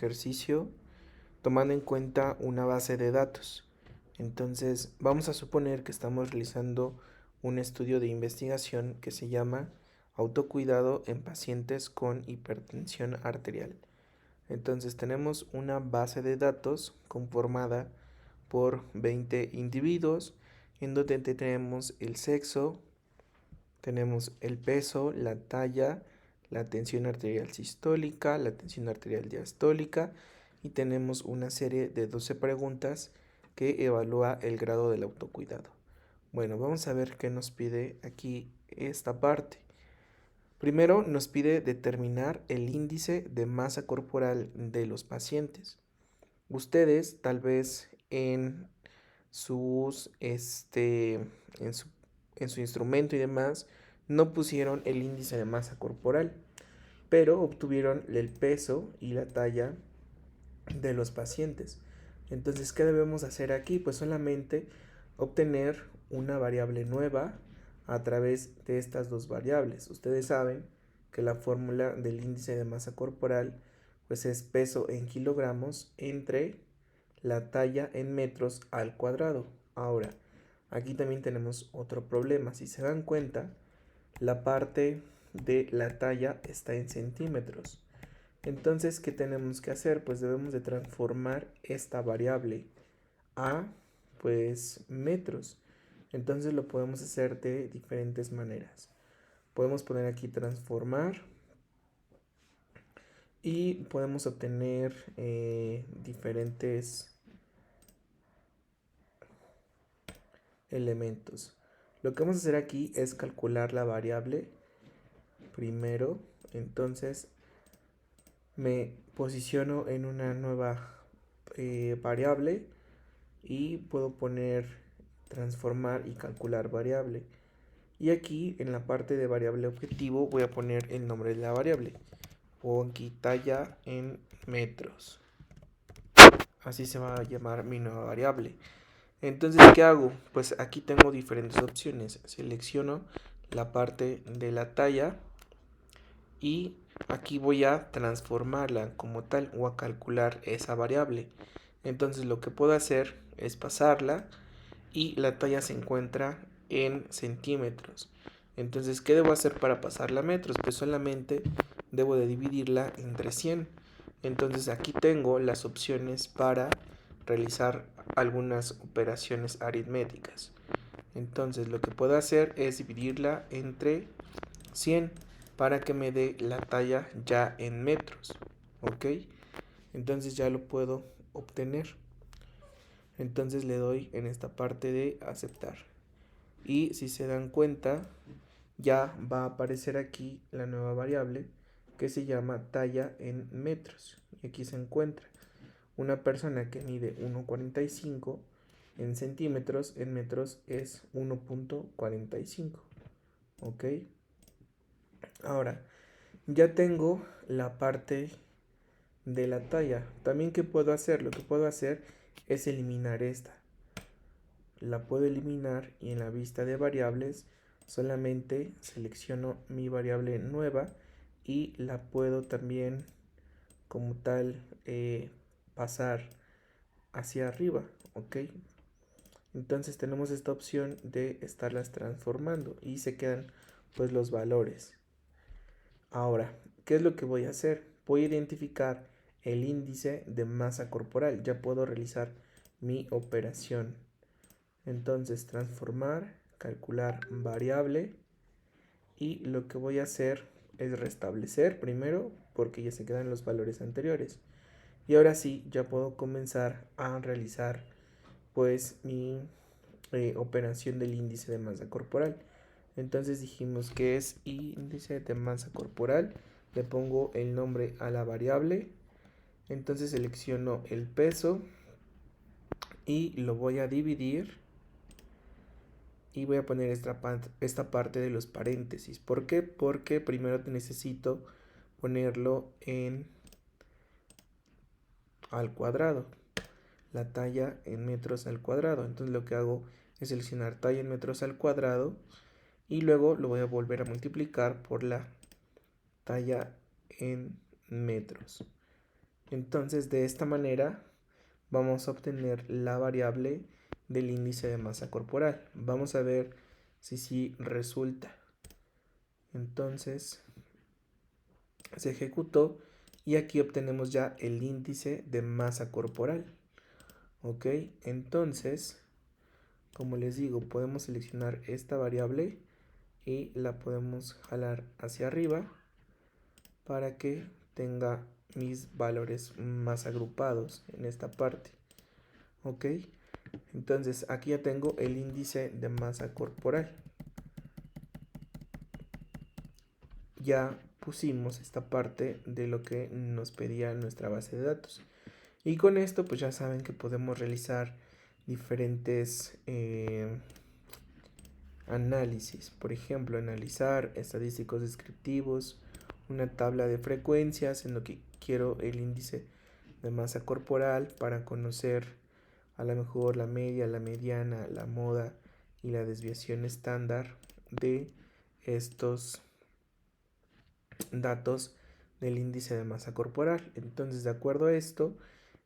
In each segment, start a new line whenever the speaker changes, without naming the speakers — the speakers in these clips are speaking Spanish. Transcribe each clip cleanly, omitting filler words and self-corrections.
ejercicio tomando en cuenta una base de datos. Entonces, vamos a suponer que estamos realizando un estudio de investigación que se llama autocuidado en pacientes con hipertensión arterial. Entonces, tenemos una base de datos conformada por 20 individuos en donde tenemos el sexo, tenemos el peso, la talla, la tensión arterial sistólica, la tensión arterial diastólica y tenemos una serie de 12 preguntas que evalúa el grado del autocuidado. Bueno, vamos a ver qué nos pide aquí esta parte. Primero nos pide determinar el índice de masa corporal de los pacientes. Ustedes tal vez sus, en su, en su instrumento y demás, no pusieron el índice de masa corporal, pero obtuvieron el peso y la talla de los pacientes. Entonces, ¿qué debemos hacer aquí? Pues solamente obtener una variable nueva a través de estas dos variables. Ustedes saben que la fórmula del índice de masa corporal pues es peso en kilogramos entre la talla en metros al cuadrado. Ahora, aquí también tenemos otro problema. Si se dan cuenta, la parte de la talla está en centímetros. Entonces, ¿qué tenemos que hacer? Pues debemos de transformar esta variable a pues metros. Entonces lo podemos hacer de diferentes maneras. Podemos poner aquí transformar y podemos obtener diferentes elementos. Lo que vamos a hacer aquí es calcular la variable primero. Entonces me posiciono en una nueva variable y puedo poner transformar y calcular variable. Y aquí en la parte de variable objetivo voy a poner el nombre de la variable. Pongo aquí talla en metros. Así se va a llamar mi nueva variable. Entonces, ¿qué hago? Pues aquí tengo diferentes opciones. Selecciono la parte de la talla y aquí voy a transformarla como tal o a calcular esa variable. Entonces lo que puedo hacer es pasarla y la talla se encuentra en centímetros. Entonces, ¿qué debo hacer para pasarla a metros? Pues solamente debo de dividirla entre 100. Entonces aquí tengo las opciones para realizar algunas operaciones aritméticas. Entonces lo que puedo hacer es dividirla entre 100 para que me dé la talla ya en metros. ¿Ok? Entonces ya lo puedo obtener. Entonces le doy en esta parte de aceptar. Y si se dan cuenta, ya va a aparecer aquí la nueva variable que se llama talla en metros. Y aquí se encuentra una persona que mide 1,45 en centímetros, en metros es 1,45. ¿Ok? Ahora, ya tengo la parte de la talla. También, ¿qué puedo hacer? Lo que puedo hacer es eliminar esta. La puedo eliminar y en la vista de variables solamente selecciono mi variable nueva y la puedo también como tal pasar hacia arriba. ¿Ok? Entonces tenemos esta opción de estarlas transformando y se quedan pues los valores. Ahora, ¿qué es lo que voy a hacer? Voy a identificar el índice de masa corporal. Ya puedo realizar mi operación. Entonces, transformar, calcular variable. Y lo que voy a hacer es restablecer primero, porque ya se quedan los valores anteriores. Y ahora sí, ya puedo comenzar a realizar pues mi operación del índice de masa corporal. Entonces dijimos que es índice de masa corporal. Le pongo el nombre a la variable. Entonces selecciono el peso y lo voy a dividir. Y voy a poner esta parte de los paréntesis. ¿Por qué? Porque primero necesito ponerlo en al cuadrado. La talla en metros al cuadrado. Entonces lo que hago es seleccionar talla en metros al cuadrado. Y luego lo voy a volver a multiplicar por la talla en metros. Entonces, de esta manera vamos a obtener la variable del índice de masa corporal. Vamos a ver si sí resulta. Entonces, se ejecutó y aquí obtenemos ya el índice de masa corporal. Ok, entonces, como les digo, podemos seleccionar esta variable y la podemos jalar hacia arriba para que tenga mis valores más agrupados en esta parte. Ok, entonces aquí ya tengo el índice de masa corporal. Ya pusimos esta parte de lo que nos pedía nuestra base de datos. Y con esto pues ya saben que podemos realizar diferentes análisis. Por ejemplo, analizar estadísticos descriptivos, una tabla de frecuencias en lo que quiero el índice de masa corporal para conocer a lo mejor la media, la mediana, la moda y la desviación estándar de estos datos del índice de masa corporal. Entonces, de acuerdo a esto,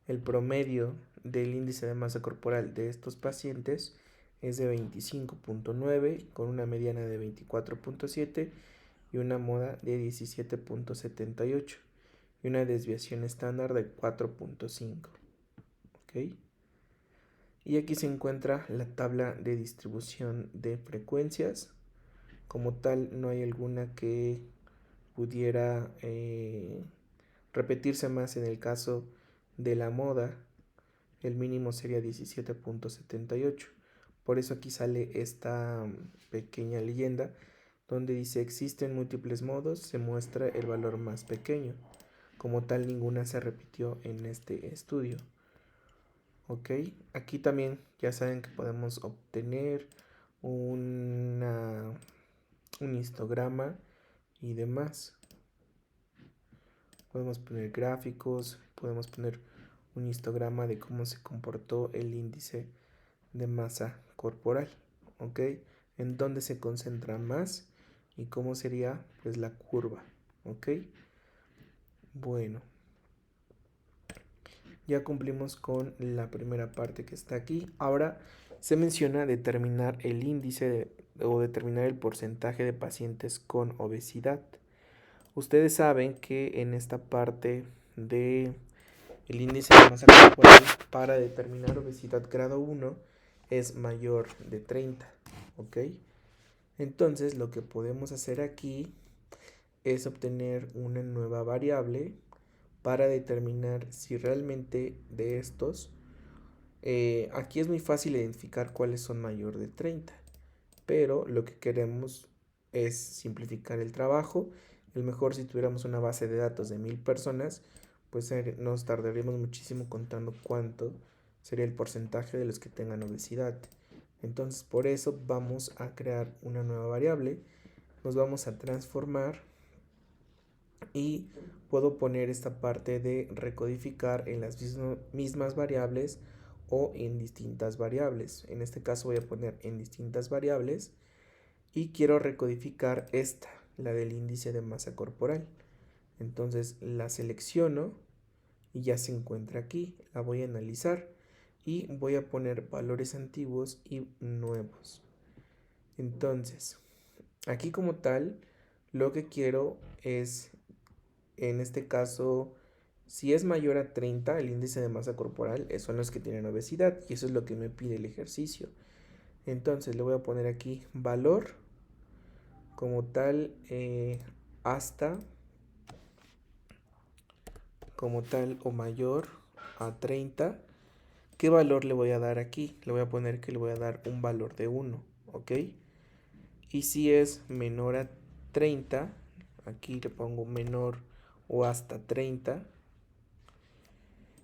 el promedio del índice de masa corporal de estos pacientes es de 25.9 con una mediana de 24.7 y una moda de 17.78 y una desviación estándar de 4.5. ¿Ok? Y aquí se encuentra la tabla de distribución de frecuencias. Como tal, no hay alguna que pudiera repetirse más en el caso de la moda. El mínimo sería 17.78. Por eso aquí sale esta pequeña leyenda donde dice existen múltiples modos, se muestra el valor más pequeño. Como tal, ninguna se repitió en este estudio. Ok, aquí también ya saben que podemos obtener un histograma y demás. Podemos poner gráficos, podemos poner un histograma de cómo se comportó el índice de masa corporal, ¿ok? En dónde se concentra más y cómo sería pues la curva, ¿ok? Bueno, ya cumplimos con la primera parte que está aquí. Ahora se menciona determinar el índice o determinar el porcentaje de pacientes con obesidad. Ustedes saben que en esta parte de el índice de masa corporal para determinar obesidad grado 1 es mayor de 30, ¿ok? Entonces lo que podemos hacer aquí es obtener una nueva variable para determinar si realmente de estos, aquí es muy fácil identificar cuáles son mayor de 30, pero lo que queremos es simplificar el trabajo. El mejor si tuviéramos una base de datos de 1000 personas, pues nos tardaríamos muchísimo contando cuánto sería el porcentaje de los que tengan obesidad. Entonces por eso vamos a crear una nueva variable, nos vamos a transformar y puedo poner esta parte de recodificar en las mismas variables o en distintas variables. En este caso voy a poner en distintas variables y quiero recodificar esta, la del índice de masa corporal. Entonces la selecciono y ya se encuentra aquí. La voy a analizar y voy a poner valores antiguos y nuevos. Entonces, aquí como tal, lo que quiero es, en este caso, si es mayor a 30 el índice de masa corporal, son los que tienen obesidad y eso es lo que me pide el ejercicio. Entonces le voy a poner aquí valor como tal hasta como tal o mayor a 30. ¿Qué valor le voy a dar aquí? Le voy a poner que le voy a dar un valor de 1, ¿ok? Y si es menor a 30, aquí le pongo menor o hasta 30,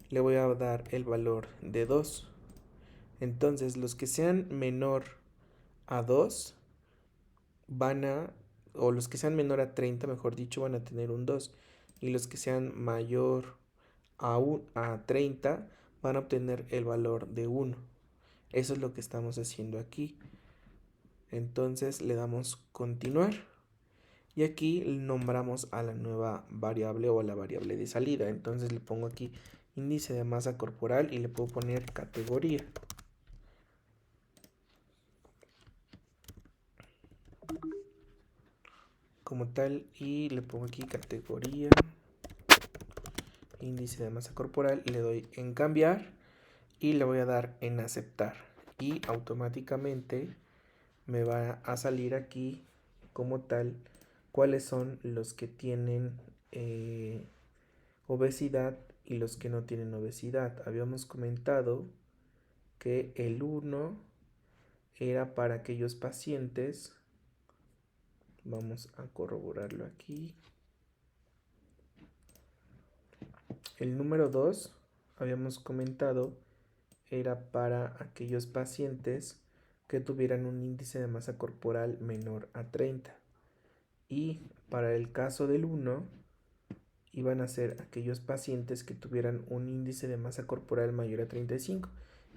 le voy a dar el valor de 2. Entonces los que sean menor a 2 van a, o los que sean menor a 30, mejor dicho, van a tener un 2. Y los que sean mayor a 30 van a obtener el valor de 1. Eso es lo que estamos haciendo aquí. Entonces le damos continuar Y aquí nombramos a la nueva variable o a la variable de salida. Entonces le pongo aquí índice de masa corporal y le puedo poner categoría. Como tal, y le pongo aquí categoría, índice de masa corporal, y le doy en cambiar y le voy a dar en aceptar. Y automáticamente me va a salir aquí como tal cuáles son los que tienen obesidad y los que no tienen obesidad. Habíamos comentado que el 1 era para aquellos pacientes, vamos a corroborarlo aquí. El número 2, habíamos comentado, era para aquellos pacientes que tuvieran un índice de masa corporal menor a 30. Y para el caso del 1, iban a ser aquellos pacientes que tuvieran un índice de masa corporal mayor a 35.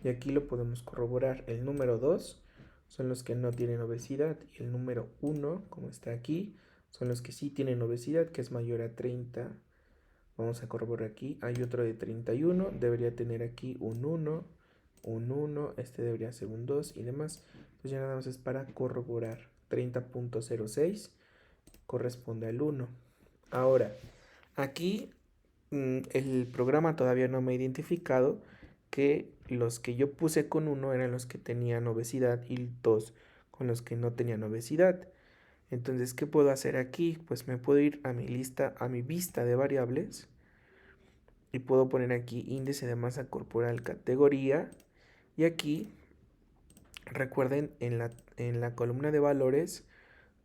Y aquí lo podemos corroborar. El número 2 son los que no tienen obesidad. Y el número 1, como está aquí, son los que sí tienen obesidad, que es mayor a 30. Vamos a corroborar aquí. Hay otro de 31. Debería tener aquí un 1, un 1. Este debería ser un 2 y demás. Entonces ya nada más es para corroborar. 30.06 corresponde al 1. Ahora, aquí el programa todavía no me ha identificado que los que yo puse con 1 eran los que tenían obesidad y 2 con los que no tenían obesidad. Entonces, ¿qué puedo hacer aquí? Pues me puedo ir a mi lista, a mi vista de variables y puedo poner aquí índice de masa corporal categoría y aquí, recuerden, en la columna de valores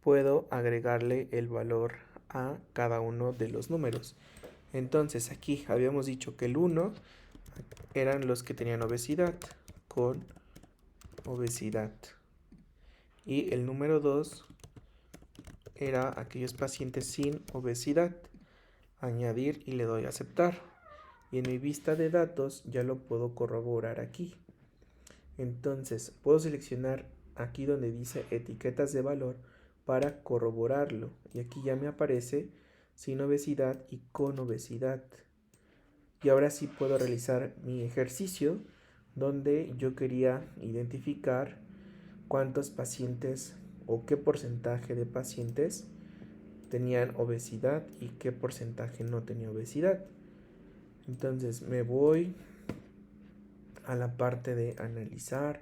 puedo agregarle el valor a cada uno de los números. Entonces aquí habíamos dicho que el 1 eran los que tenían obesidad, con obesidad. Y el número 2 era aquellos pacientes sin obesidad. Añadir y le doy a aceptar. Y en mi vista de datos ya lo puedo corroborar aquí. Entonces puedo seleccionar aquí donde dice etiquetas de valor para corroborarlo. Y aquí ya me aparece sin obesidad y con obesidad. Y ahora sí puedo realizar mi ejercicio donde yo quería identificar cuántos pacientes o qué porcentaje de pacientes tenían obesidad y qué porcentaje no tenía obesidad. Entonces me voy a la parte de analizar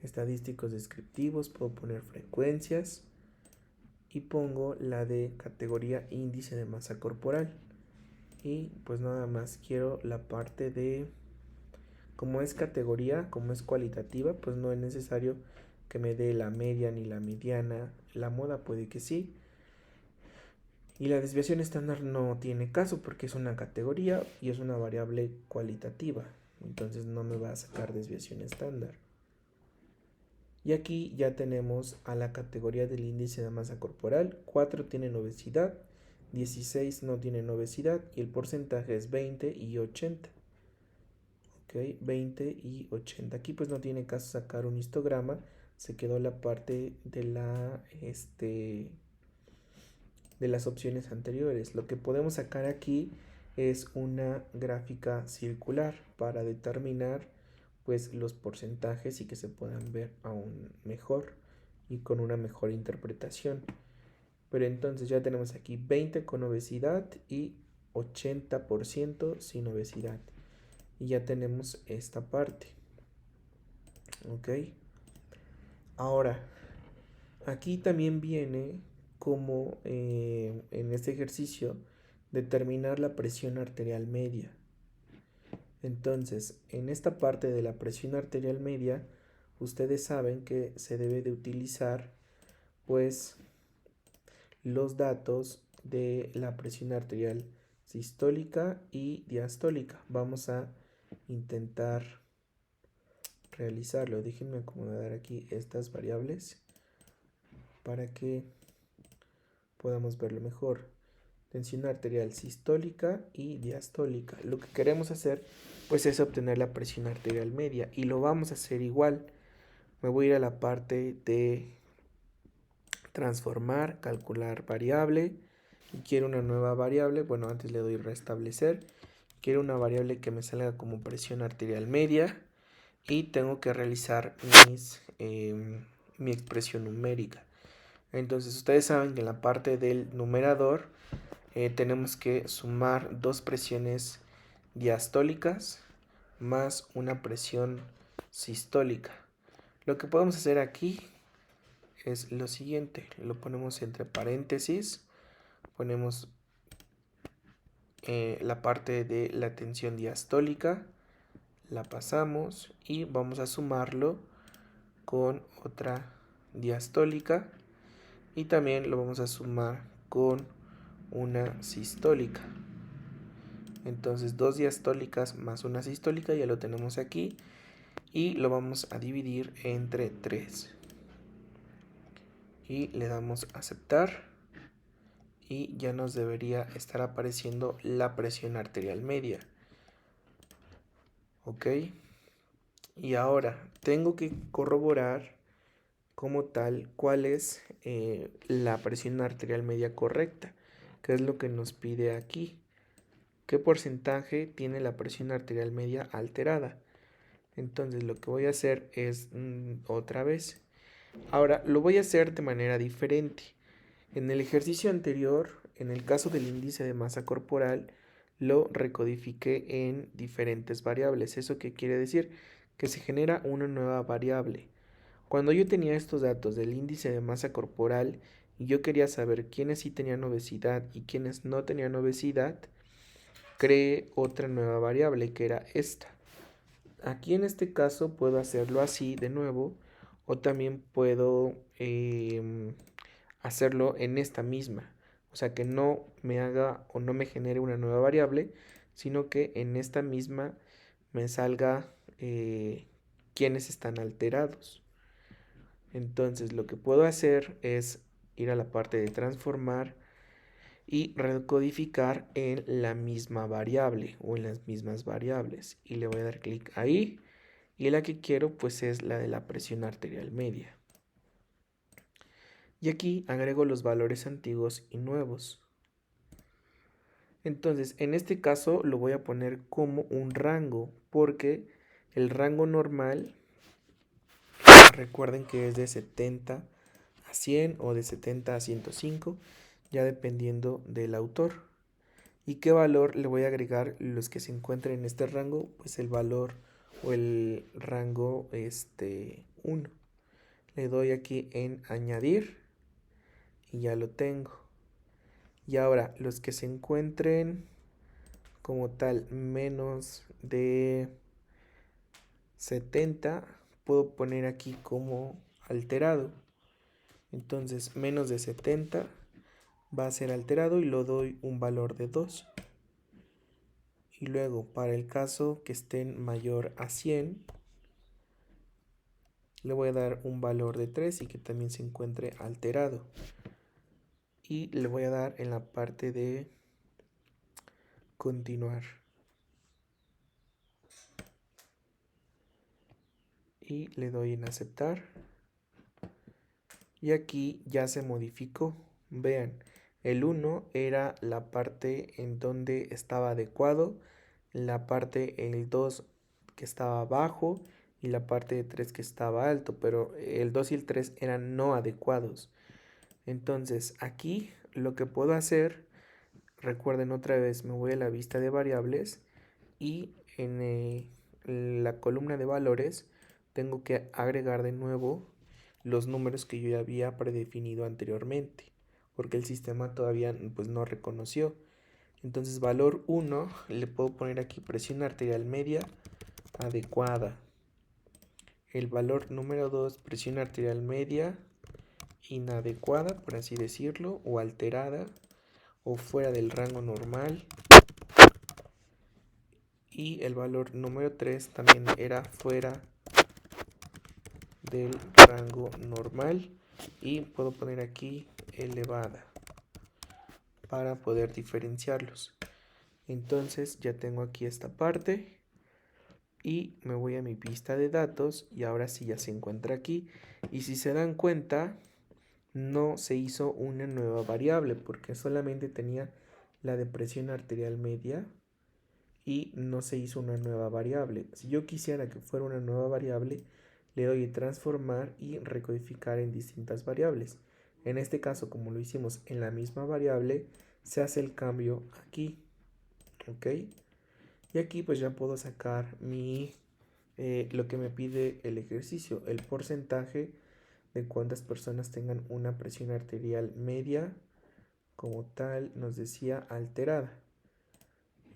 estadísticos descriptivos, puedo poner frecuencias y pongo la de categoría índice de masa corporal. Y pues nada más quiero la parte de, como es categoría, como es cualitativa, pues no es necesario que me dé la media ni la mediana. La moda puede que sí. Y la desviación estándar no tiene caso porque es una categoría y es una variable cualitativa. Entonces no me va a sacar desviación estándar. Y aquí ya tenemos a la categoría del índice de masa corporal. 4 tienen obesidad, 16 no tienen obesidad y el porcentaje es 20 y 80. Ok, 20 y 80. Aquí pues no tiene caso sacar un histograma. Se quedó la parte de de las opciones anteriores. Lo que podemos sacar aquí es una gráfica circular para determinar pues los porcentajes y que se puedan ver aún mejor y con una mejor interpretación. Pero entonces ya tenemos aquí 20 con obesidad y 80% sin obesidad. Y ya tenemos esta parte. Ok. Ahora, aquí también viene como en este ejercicio determinar la presión arterial media. Entonces, en esta parte de la presión arterial media, ustedes saben que se debe de utilizar pues los datos de la presión arterial sistólica y diastólica. Vamos a intentar realizarlo. Déjenme acomodar aquí estas variables para que podamos verlo mejor. Tensión arterial sistólica y diastólica. Lo que queremos hacer pues es obtener la presión arterial media y lo vamos a hacer igual. Me voy a ir a la parte de transformar, calcular variable, y quiero una nueva variable. Bueno, antes le doy restablecer. Quiero una variable que me salga como presión arterial media y tengo que realizar mi expresión numérica. Entonces ustedes saben que en la parte del numerador tenemos que sumar dos presiones diastólicas más una presión sistólica. Lo que podemos hacer aquí es lo siguiente: lo ponemos entre paréntesis, ponemos la parte de la tensión diastólica, la pasamos y vamos a sumarlo con otra diastólica y también lo vamos a sumar con una sistólica. Entonces dos diastólicas más una sistólica ya lo tenemos aquí y lo vamos a dividir entre 3 y le damos a aceptar y ya nos debería estar apareciendo la presión arterial media. Ok, y ahora tengo que corroborar como tal cuál es la presión arterial media correcta, que es lo que nos pide aquí. ¿Qué porcentaje tiene la presión arterial media alterada? Entonces lo que voy a hacer es otra vez. Ahora lo voy a hacer de manera diferente. En el ejercicio anterior, en el caso del índice de masa corporal, lo recodifiqué en diferentes variables. ¿Eso qué quiere decir? Que se genera una nueva variable. Cuando yo tenía estos datos del índice de masa corporal y yo quería saber quiénes sí tenían obesidad y quiénes no tenían obesidad, creé otra nueva variable que era esta. Aquí en este caso puedo hacerlo así de nuevo o también puedo hacerlo en esta misma. O sea, que no me haga o no me genere una nueva variable, sino que en esta misma me salga quiénes están alterados. Entonces lo que puedo hacer es ir a la parte de transformar y recodificar en la misma variable o en las mismas variables. Y le voy a dar clic ahí. Y la que quiero pues es la de la presión arterial media. Y aquí agrego los valores antiguos y nuevos. Entonces en este caso lo voy a poner como un rango, porque el rango normal, recuerden que es de 70 a 100 o de 70 a 105, ya dependiendo del autor. ¿Y qué valor le voy a agregar los que se encuentren en este rango? Pues el valor o el rango 1. Le doy aquí en añadir y ya lo tengo. Y ahora los que se encuentren como tal menos de 70 puedo poner aquí como alterado. Entonces menos de 70 va a ser alterado y lo doy un valor de 2. Y luego para el caso que estén mayor a 100 le voy a dar un valor de 3 y que también se encuentre alterado. Y le voy a dar en la parte de continuar. Y le doy en aceptar. Y aquí ya se modificó. Vean, el 1 era la parte en donde estaba adecuado, la parte el 2 que estaba bajo y la parte de 3 que estaba alto, pero el 2 y el 3 eran no adecuados. Entonces aquí lo que puedo hacer, recuerden otra vez, me voy a la vista de variables y en la columna de valores tengo que agregar de nuevo los números que yo ya había predefinido anteriormente, porque el sistema todavía pues no reconoció. Entonces valor 1 le puedo poner aquí presión arterial media adecuada. El valor número 2, presión arterial media inadecuada, por así decirlo, o alterada, o fuera del rango normal. Y el valor número 3 también era fuera del rango normal. Y puedo poner aquí elevada para poder diferenciarlos. Entonces ya tengo aquí esta parte. Y me voy a mi pista de datos y ahora sí ya se encuentra aquí. Y si se dan cuenta, no se hizo una nueva variable porque solamente tenía la de presión arterial media y no se hizo una nueva variable. Si yo quisiera que fuera una nueva variable, le doy transformar y recodificar en distintas variables. En este caso, como lo hicimos en la misma variable, se hace el cambio aquí, ¿ok? Y aquí pues ya puedo sacar lo que me pide el ejercicio, el porcentaje de cuántas personas tengan una presión arterial media como tal, nos decía alterada.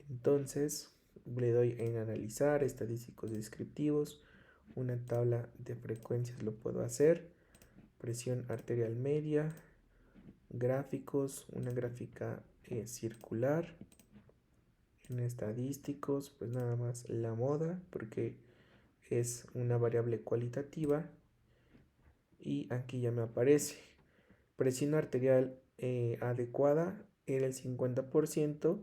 Entonces le doy en analizar, estadísticos descriptivos, una tabla de frecuencias lo puedo hacer, presión arterial media, gráficos, una gráfica circular, en estadísticos pues nada más la moda porque es una variable cualitativa y aquí ya me aparece presión arterial adecuada era el 50%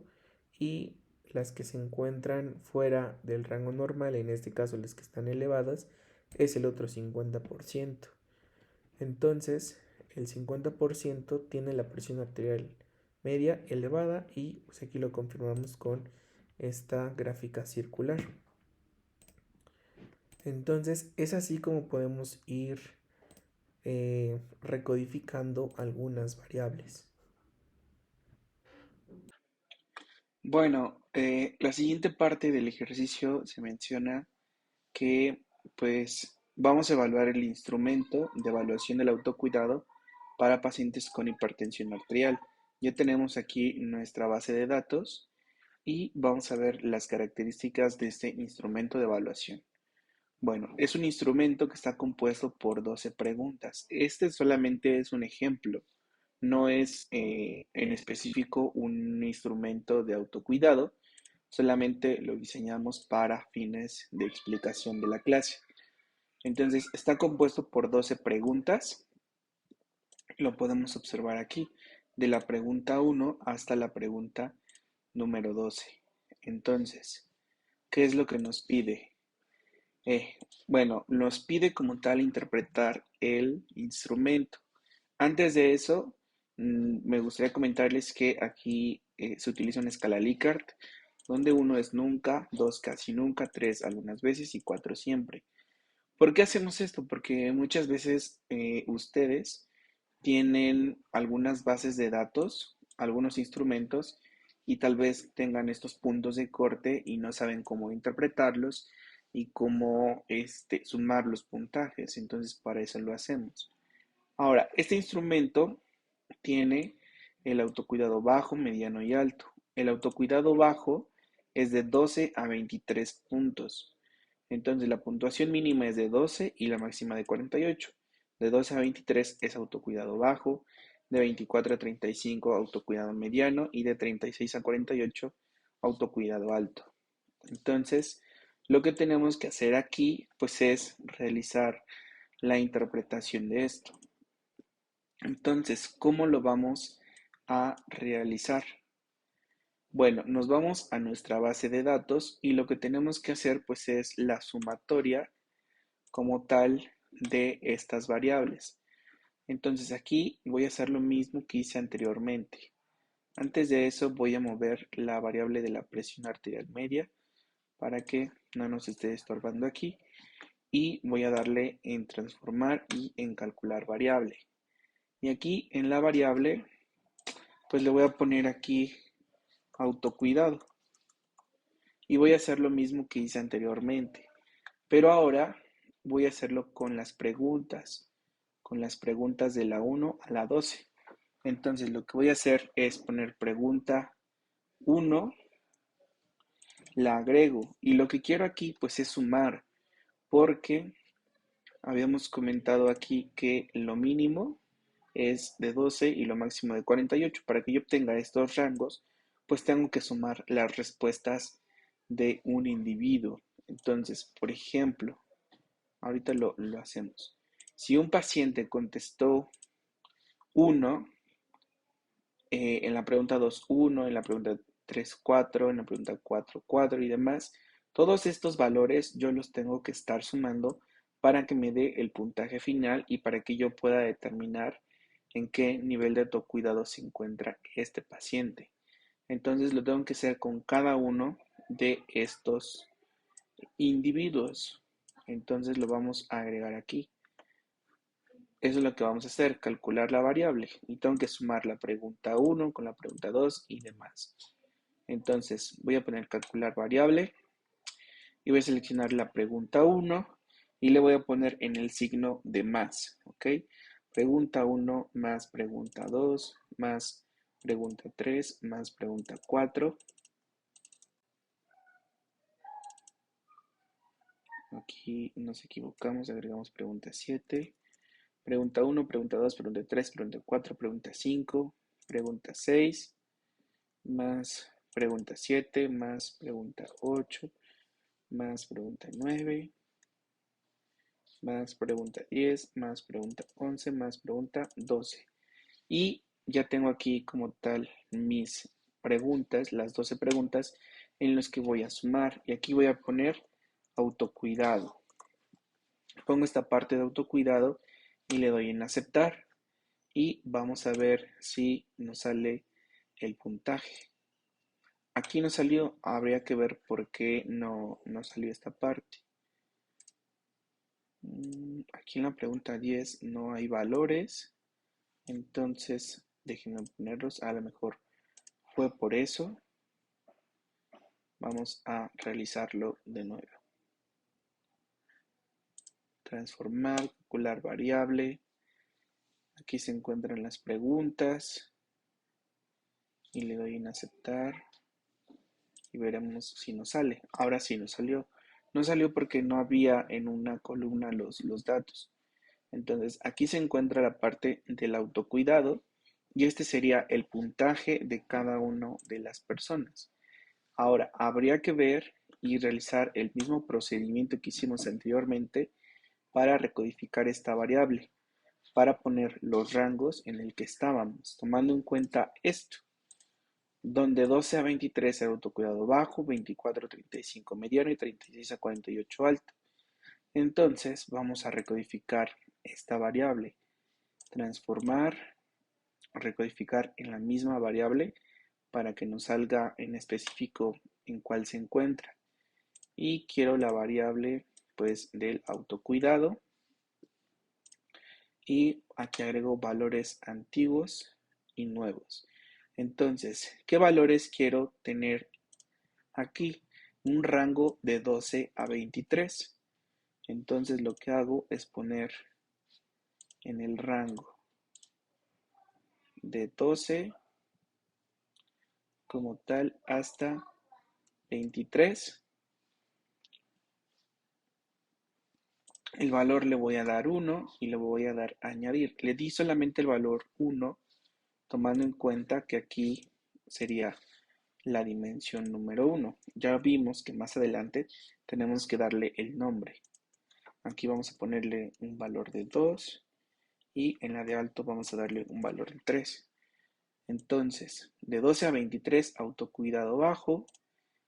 y las que se encuentran fuera del rango normal, en este caso las que están elevadas, es el otro 50%. Entonces, el 50% tiene la presión arterial media elevada y pues aquí lo confirmamos con esta gráfica circular. Entonces, es así como podemos ir recodificando algunas variables.
Bueno, la siguiente parte del ejercicio se menciona que pues vamos a evaluar el instrumento de evaluación del autocuidado para pacientes con hipertensión arterial. Ya tenemos aquí nuestra base de datos y vamos a ver las características de este instrumento de evaluación. Bueno, es un instrumento que está compuesto por 12 preguntas. Este solamente es un ejemplo, no es en específico un instrumento de autocuidado, solamente lo diseñamos para fines de explicación de la clase. Entonces, está compuesto por 12 preguntas, lo podemos observar aquí, de la pregunta 1 hasta la pregunta número 12. Entonces, ¿qué es lo que nos pide? Eh, bueno, nos pide como tal interpretar el instrumento. Antes de eso, me gustaría comentarles que aquí se utiliza una escala Likert, donde 1 es nunca, 2 casi nunca, 3 algunas veces y 4 siempre. ¿Por qué hacemos esto? Porque muchas veces ustedes tienen algunas bases de datos, algunos instrumentos, y tal vez tengan estos puntos de corte y no saben cómo interpretarlos y cómo sumar los puntajes. Entonces, para eso lo hacemos. Ahora, este instrumento tiene el autocuidado bajo, mediano y alto. El autocuidado bajo es de 12 a 23 puntos. Entonces la puntuación mínima es de 12 y la máxima de 48. De 12 a 23 es autocuidado bajo, de 24 a 35 autocuidado mediano y de 36 a 48 autocuidado alto. Entonces, lo que tenemos que hacer aquí pues es realizar la interpretación de esto. Entonces, ¿cómo lo vamos a realizar? Bueno, nos vamos a nuestra base de datos y lo que tenemos que hacer pues es la sumatoria como tal de estas variables. Entonces aquí voy a hacer lo mismo que hice anteriormente. Antes de eso voy a mover la variable de la presión arterial media para que no nos esté estorbando aquí y voy a darle en transformar y en calcular variable. Y aquí en la variable pues le voy a poner aquí autocuidado y voy a hacer lo mismo que hice anteriormente, pero ahora voy a hacerlo con las preguntas de la 1 a la 12. Entonces lo que voy a hacer es poner pregunta 1, la agrego y lo que quiero aquí pues es sumar porque habíamos comentado aquí que lo mínimo es de 12 y lo máximo de 48. Para que yo obtenga estos rangos, pues tengo que sumar las respuestas de un individuo. Entonces, por ejemplo, ahorita lo hacemos. Si un paciente contestó 1 en la pregunta 2 1, en la pregunta 3 4, en la pregunta 4 4 y demás, todos estos valores yo los tengo que estar sumando para que me dé el puntaje final y para que yo pueda determinar en qué nivel de autocuidado se encuentra este paciente. Entonces lo tengo que hacer con cada uno de estos individuos. Entonces lo vamos a agregar aquí. Eso es lo que vamos a hacer, calcular la variable. Y tengo que sumar la pregunta 1 con la pregunta 2 y demás. Entonces voy a poner calcular variable y voy a seleccionar la pregunta 1 y le voy a poner en el signo de más, ¿ok? Pregunta 1 más pregunta 2 más pregunta 3 más pregunta 4. Aquí nos equivocamos, agregamos pregunta 7. Pregunta 1, pregunta 2, pregunta 3, pregunta 4, pregunta 5, pregunta 6, más pregunta 7, más pregunta 8, más pregunta 9, más pregunta 10, más pregunta 11, más pregunta 12. Y ya tengo aquí como tal mis preguntas, las 12 preguntas en las que voy a sumar. Y aquí voy a poner autocuidado. Pongo esta parte de autocuidado y le doy en aceptar. Y vamos a ver si nos sale el puntaje. Aquí no salió, habría que ver por qué no salió esta parte. Aquí en la pregunta 10 no hay valores, entonces déjenme ponerlos, a lo mejor fue por eso. Vamos a realizarlo de nuevo. Transformar, calcular variable. Aquí se encuentran las preguntas y le doy en aceptar y veremos si nos sale. Ahora sí nos salió. No salió porque no había en una columna los datos. Entonces aquí se encuentra la parte del autocuidado y este sería el puntaje de cada una de las personas. Ahora, habría que ver y realizar el mismo procedimiento que hicimos anteriormente para recodificar esta variable, para poner los rangos en el que estábamos, tomando en cuenta esto, donde 12 a 23 era autocuidado bajo, 24 a 35 mediano y 36 a 48 alto. Entonces vamos a recodificar esta variable, transformar, recodificar en la misma variable para que nos salga en específico en cuál se encuentra. Y quiero la variable pues del autocuidado y aquí agrego valores antiguos y nuevos. Entonces, ¿qué valores quiero tener aquí? Un rango de 12 a 23. Entonces lo que hago es poner en el rango de 12 como tal hasta 23. El valor le voy a dar 1 y le voy a dar añadir. Le di solamente el valor 1 tomando en cuenta que aquí sería la dimensión número 1. Ya vimos que más adelante tenemos que darle el nombre. Aquí vamos a ponerle un valor de 2 y en la de alto vamos a darle un valor de 3. Entonces, de 12 a 23, autocuidado bajo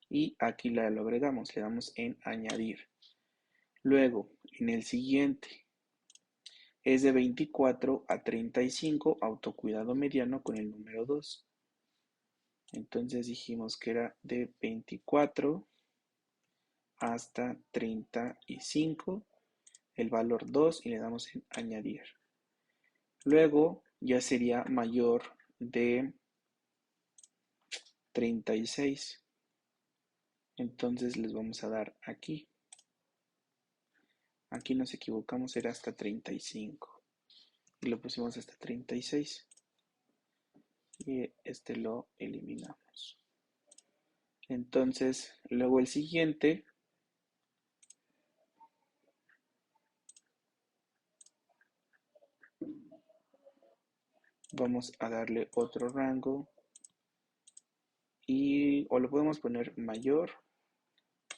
y aquí lo agregamos, le damos en añadir. Luego, en el siguiente, es de 24 a 35, autocuidado mediano con el número 2. Entonces dijimos que era de 24 hasta 35, el valor 2 y le damos en añadir. Luego ya sería mayor de 36. Entonces les vamos a dar aquí. Aquí nos equivocamos, era hasta 35. Y lo pusimos hasta 36. Y este lo eliminamos. Entonces, luego el siguiente vamos a darle otro rango y o lo podemos poner mayor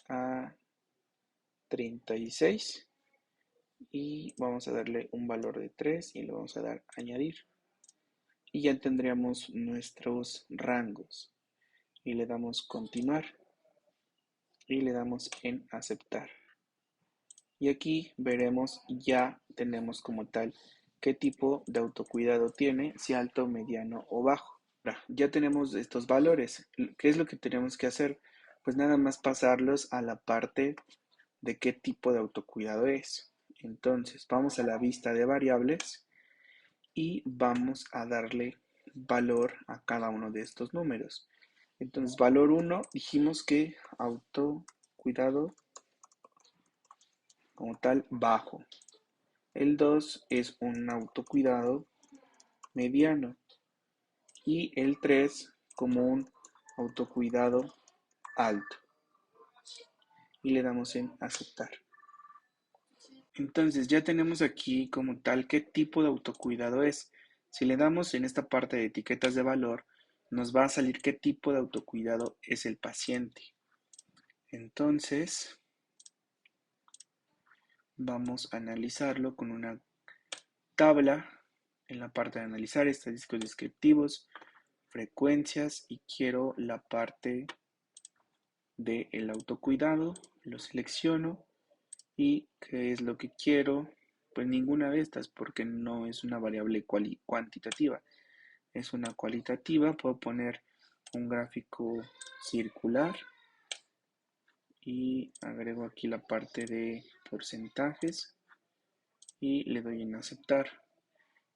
a 36 y vamos a darle un valor de 3 y le vamos a dar añadir y ya tendríamos nuestros rangos y le damos continuar y le damos en aceptar y aquí veremos ya tenemos como tal qué tipo de autocuidado tiene, si alto, mediano o bajo. Ahora, ya tenemos estos valores. ¿Qué es lo que tenemos que hacer? Pues nada más pasarlos a la parte de qué tipo de autocuidado es. Entonces, vamos a la vista de variables y vamos a darle valor a cada uno de estos números. Entonces, valor uno dijimos que autocuidado como tal bajo. El 2 es un autocuidado mediano y el 3 como un autocuidado alto. Y le damos en aceptar. Entonces ya tenemos aquí como tal qué tipo de autocuidado es. Si le damos en esta parte de etiquetas de valor, nos va a salir qué tipo de autocuidado es el paciente. Entonces vamos a analizarlo con una tabla en la parte de analizar estadísticos descriptivos, frecuencias y quiero la parte del autocuidado, lo selecciono y qué es lo que quiero, pues ninguna de estas porque no es una variable cuantitativa, es una cualitativa. Puedo poner un gráfico circular y agrego aquí la parte de porcentajes y le doy en aceptar.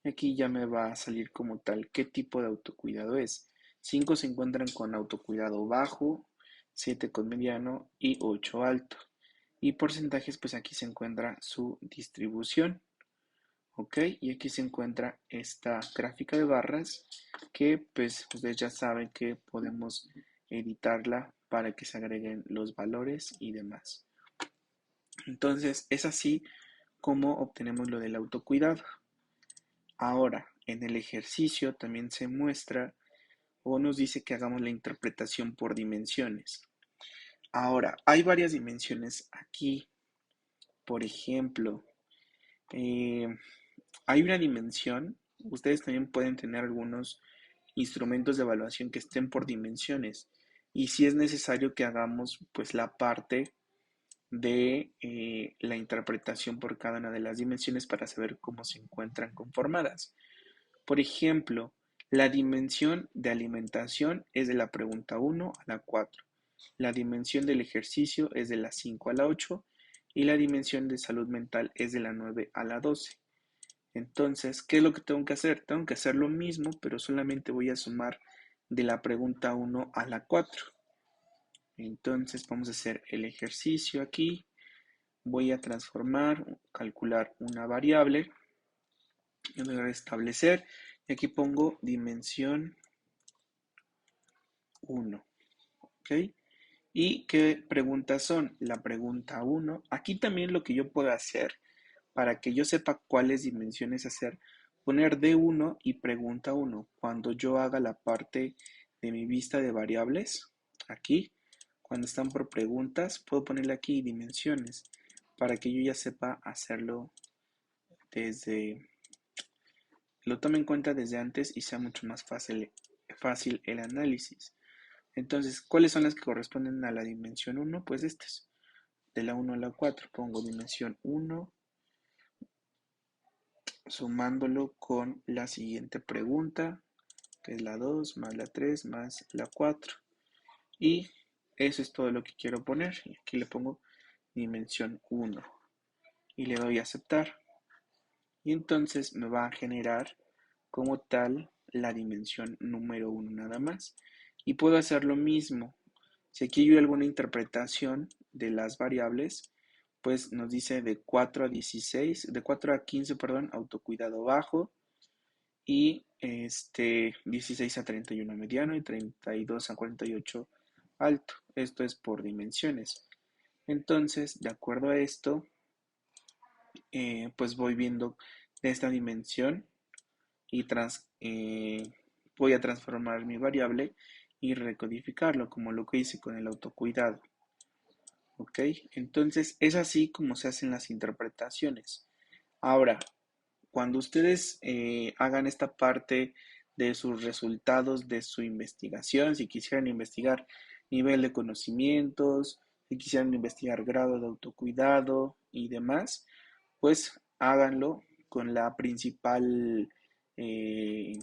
Aquí ya me va a salir como tal qué tipo de autocuidado es. 5 se encuentran con autocuidado bajo, 7 con mediano y 8 alto. Y porcentajes, pues aquí se encuentra su distribución. Ok, y aquí se encuentra esta gráfica de barras que pues ustedes ya saben que podemos editarla para que se agreguen los valores y demás. Entonces es así como obtenemos lo del autocuidado. Ahora, en el ejercicio también se muestra o nos dice que hagamos la interpretación por dimensiones. Ahora, hay varias dimensiones aquí. Por ejemplo, eh, hay una dimensión, ustedes también pueden tener algunos instrumentos de evaluación que estén por dimensiones. Y si es necesario que hagamos pues la parte de la interpretación por cada una de las dimensiones para saber cómo se encuentran conformadas. Por ejemplo, la dimensión de alimentación es de la pregunta 1 a la 4. La dimensión del ejercicio es de la 5 a la 8 y la dimensión de salud mental es de la 9 a la 12. Entonces, ¿qué es lo que tengo que hacer? Tengo que hacer lo mismo, pero solamente voy a sumar de la pregunta 1 a la 4. Entonces, vamos a hacer el ejercicio aquí. Voy a transformar, calcular una variable. Yo voy a restablecer y aquí pongo dimensión 1. ¿Ok? ¿Y qué preguntas son? La pregunta 1. Aquí también lo que yo puedo hacer para que yo sepa cuáles dimensiones hacer, poner D1 y pregunta 1. Cuando yo haga la parte de mi vista de variables, aquí, cuando están por preguntas, puedo ponerle aquí dimensiones para que yo ya sepa hacerlo desde, lo tome en cuenta desde antes y sea mucho más fácil el análisis. Entonces, ¿cuáles son las que corresponden a la dimensión 1? Pues estas, de la 1 a la 4. Pongo dimensión 1, sumándolo con la siguiente pregunta, que es la 2 más la 3 más la 4. Y eso es todo lo que quiero poner. Y aquí le pongo dimensión 1 y le doy a aceptar. Y entonces me va a generar como tal la dimensión número 1 nada más. Y puedo hacer lo mismo. Si aquí hay alguna interpretación de las variables, pues nos dice de 4 a 16, de 4 a 15, perdón, autocuidado bajo, y 16 a 31 mediano y 32 a 48 alto. Esto es por dimensiones. Entonces, de acuerdo a esto, pues voy viendo esta dimensión y voy a transformar mi variable y recodificarlo como lo que hice con el autocuidado. ¿Ok? Entonces es así como se hacen las interpretaciones. Ahora, cuando ustedes hagan esta parte de sus resultados de su investigación, si quisieran investigar nivel de conocimientos, si quisieran investigar grado de autocuidado y demás, pues háganlo con la principal, eh,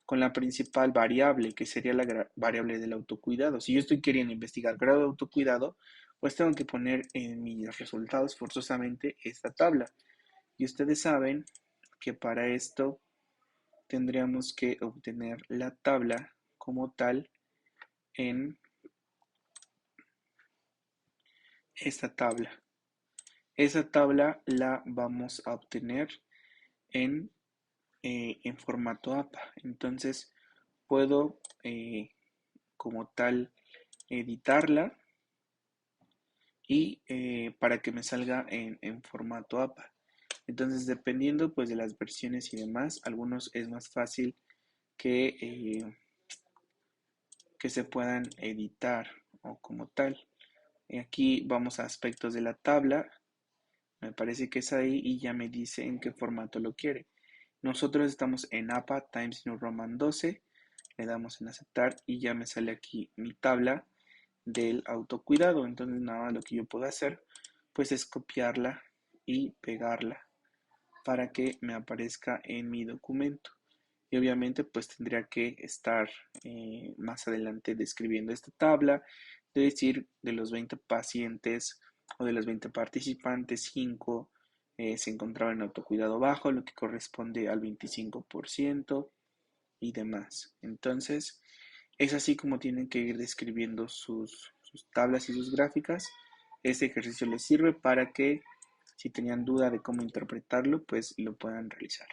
con la principal variable, que sería la variable del autocuidado. Si yo estoy queriendo investigar grado de autocuidado, pues tengo que poner en mis resultados forzosamente esta tabla. Y ustedes saben que para esto tendríamos que obtener la tabla como tal en esta tabla. Esa tabla la vamos a obtener en, en formato APA. Entonces puedo como tal editarla y para que me salga en formato APA. Entonces, dependiendo pues de las versiones y demás, algunos es más fácil que se puedan editar o como tal. Aquí vamos a aspectos de la tabla, me parece que es ahí y ya me dice en qué formato lo quiere. Nosotros estamos en APA Times New Roman 12, le damos en aceptar y ya me sale aquí mi tabla del autocuidado. Entonces nada más lo que yo puedo hacer pues es copiarla y pegarla para que me aparezca en mi documento. Y obviamente pues tendría que estar más adelante describiendo esta tabla, de decir de los 20 pacientes o de los 20 participantes, 5 se encontraban en autocuidado bajo, lo que corresponde al 25% y demás. Entonces, es así como tienen que ir describiendo sus tablas y sus gráficas. Este ejercicio les sirve para que si tenían duda de cómo interpretarlo, pues lo puedan realizar.